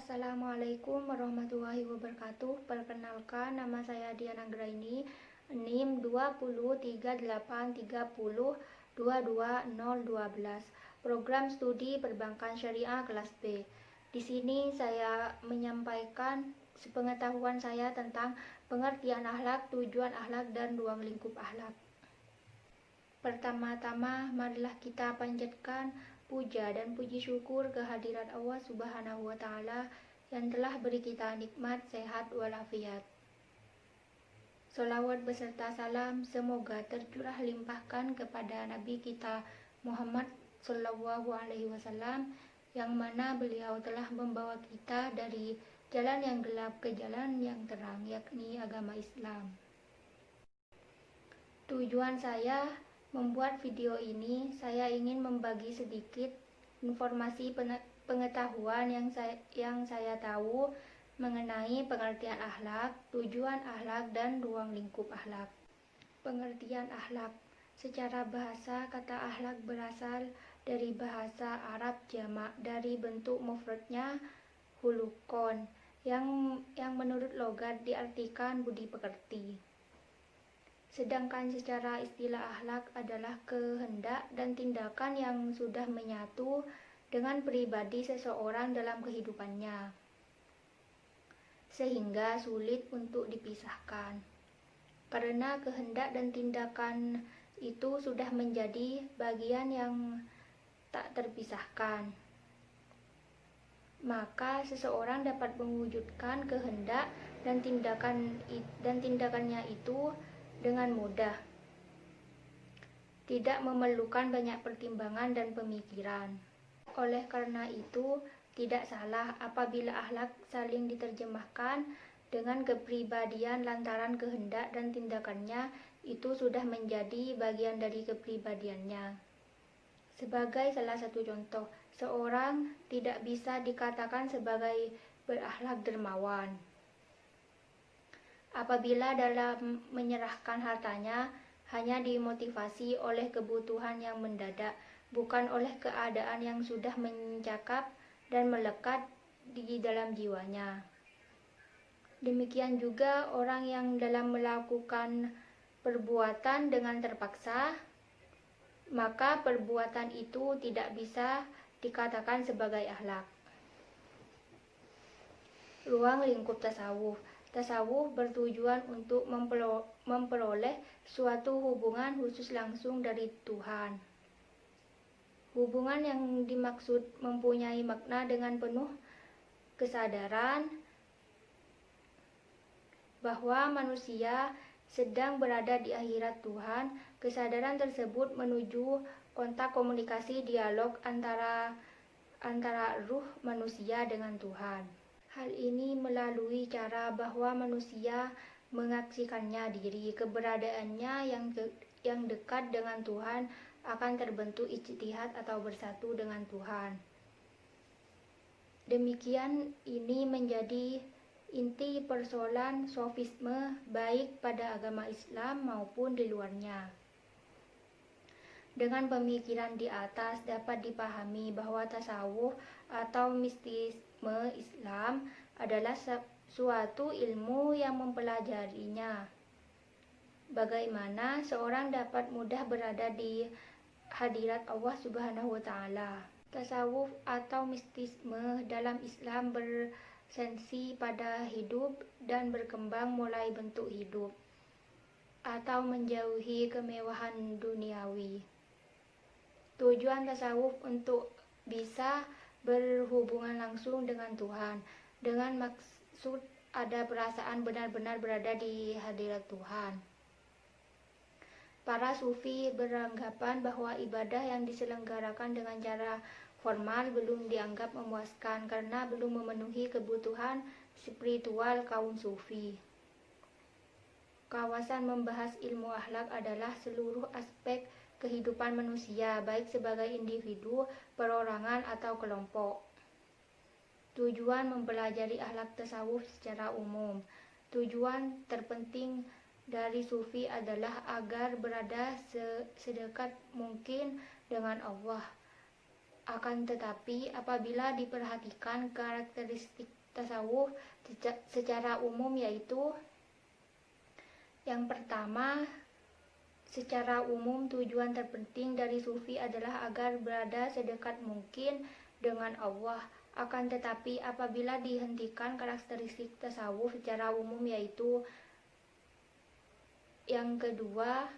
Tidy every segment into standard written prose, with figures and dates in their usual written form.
Assalamualaikum warahmatullahi wabarakatuh. Perkenalkan, nama saya Diana Graini, NIM 20383022012, Program Studi Perbankan Syariah kelas B. Di sini saya menyampaikan sepengetahuan saya tentang pengertian akhlak, tujuan akhlak, dan ruang lingkup akhlak. Pertama-tama, marilah kita panjatkan puja dan puji syukur kehadirat Allah Subhanahu wa Ta'ala yang telah beri kita nikmat, sehat, walafiat. Sholawat beserta salam semoga tercurah limpahkan kepada Nabi kita Muhammad Sallallahu Alaihi Wasallam, yang mana beliau telah membawa kita dari jalan yang gelap ke jalan yang terang, yakni agama Islam. Tujuan saya membuat video ini, saya ingin membagi sedikit informasi pengetahuan yang saya tahu mengenai pengertian akhlak, tujuan akhlak, dan ruang lingkup akhlak. Pengertian akhlak. Secara bahasa, kata akhlak berasal dari bahasa Arab jamak, dari bentuk mufradnya hulukon, yang menurut logat diartikan budi pekerti. Sedangkan secara istilah akhlak adalah kehendak dan tindakan yang sudah menyatu dengan pribadi seseorang dalam kehidupannya, sehingga sulit untuk dipisahkan. Karena kehendak dan tindakan itu sudah menjadi bagian yang tak terpisahkan, maka seseorang dapat mewujudkan kehendak dan tindakannya itu dengan mudah, tidak memerlukan banyak pertimbangan dan pemikiran. Oleh karena itu, tidak salah apabila akhlak saling diterjemahkan dengan kepribadian lantaran kehendak dan tindakannya itu sudah menjadi bagian dari kepribadiannya. Sebagai salah satu contoh, seorang tidak bisa dikatakan sebagai berakhlak dermawan apabila dalam menyerahkan hartanya hanya dimotivasi oleh kebutuhan yang mendadak, bukan oleh keadaan yang sudah mencakap dan melekat di dalam jiwanya. Demikian juga orang yang dalam melakukan perbuatan dengan terpaksa, maka perbuatan itu tidak bisa dikatakan sebagai akhlak. Ruang lingkup tasawuf. Tasawuf bertujuan untuk memperoleh suatu hubungan khusus langsung dari Tuhan. Hubungan yang dimaksud mempunyai makna dengan penuh kesadaran bahwa manusia sedang berada di akhirat Tuhan. Kesadaran tersebut menuju kontak komunikasi dialog antara ruh manusia dengan Tuhan. Hal ini melalui cara bahwa manusia mengaksikannya diri, keberadaannya yang dekat dengan Tuhan akan terbentuk ijtihad atau bersatu dengan Tuhan. Demikian ini menjadi inti persoalan sofisme baik pada agama Islam maupun di luarnya. Dengan pemikiran di atas dapat dipahami bahwa tasawuf atau mistisme Islam adalah suatu ilmu yang mempelajarinya bagaimana seorang dapat mudah berada di hadirat Allah Subhanahu wa Ta'ala. Tasawuf atau mistisme dalam Islam bersensi pada hidup dan berkembang mulai bentuk hidup atau menjauhi kemewahan duniawi. Tujuan tasawuf untuk bisa berhubungan langsung dengan Tuhan, dengan maksud ada perasaan benar-benar berada di hadirat Tuhan. Para sufi beranggapan bahwa ibadah yang diselenggarakan dengan cara formal belum dianggap memuaskan karena belum memenuhi kebutuhan spiritual kaum sufi. Kawasan membahas ilmu akhlak adalah seluruh aspek kehidupan manusia, baik sebagai individu, perorangan, atau kelompok. Tujuan mempelajari akhlak tasawuf secara umum. Tujuan terpenting dari sufi adalah agar berada sedekat mungkin dengan Allah Akan tetapi apabila diperhatikan karakteristik tasawuf secara umum, yaitu yang pertama, secara umum tujuan terpenting dari sufi adalah agar berada sedekat mungkin dengan Allah. Akan tetapi apabila dihentikan karakteristik tasawuf secara umum, yaitu yang kedua,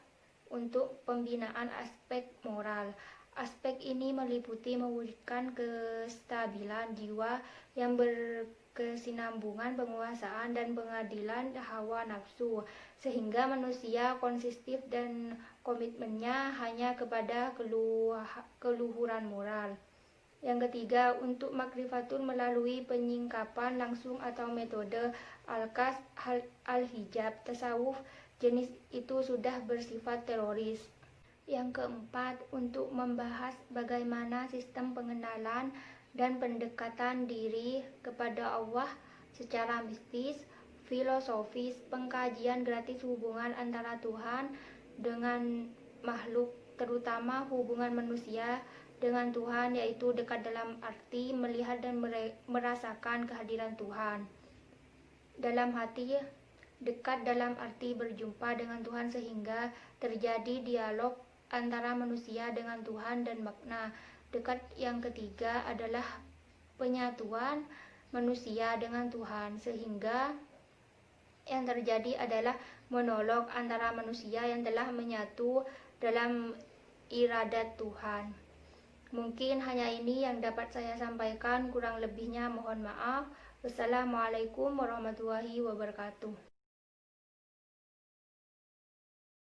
untuk pembinaan aspek moral. Aspek ini meliputi mewujudkan kestabilan jiwa yang berkesinambungan penguasaan dan pengadilan hawa nafsu, sehingga manusia konsisten dan komitmennya hanya kepada keluhuran moral. Yang ketiga, untuk makrifatun melalui penyingkapan langsung atau metode al-kasf al-hijab. Tasawuf jenis itu sudah bersifat teroris. Yang keempat, untuk membahas bagaimana sistem pengenalan dan pendekatan diri kepada Allah secara mistis, filosofis, pengkajian gratis hubungan antara Tuhan dengan makhluk, terutama hubungan manusia dengan Tuhan, yaitu dekat dalam arti melihat dan merasakan kehadiran Tuhan dalam hati, dekat dalam arti berjumpa dengan Tuhan sehingga terjadi dialog antara manusia dengan Tuhan, dan makna dekat yang ketiga adalah penyatuan manusia dengan Tuhan, sehingga yang terjadi adalah monolog antara manusia yang telah menyatu dalam iradat Tuhan. Mungkin hanya ini yang dapat saya sampaikan, kurang lebihnya mohon maaf. Wassalamualaikum warahmatullahi wabarakatuh.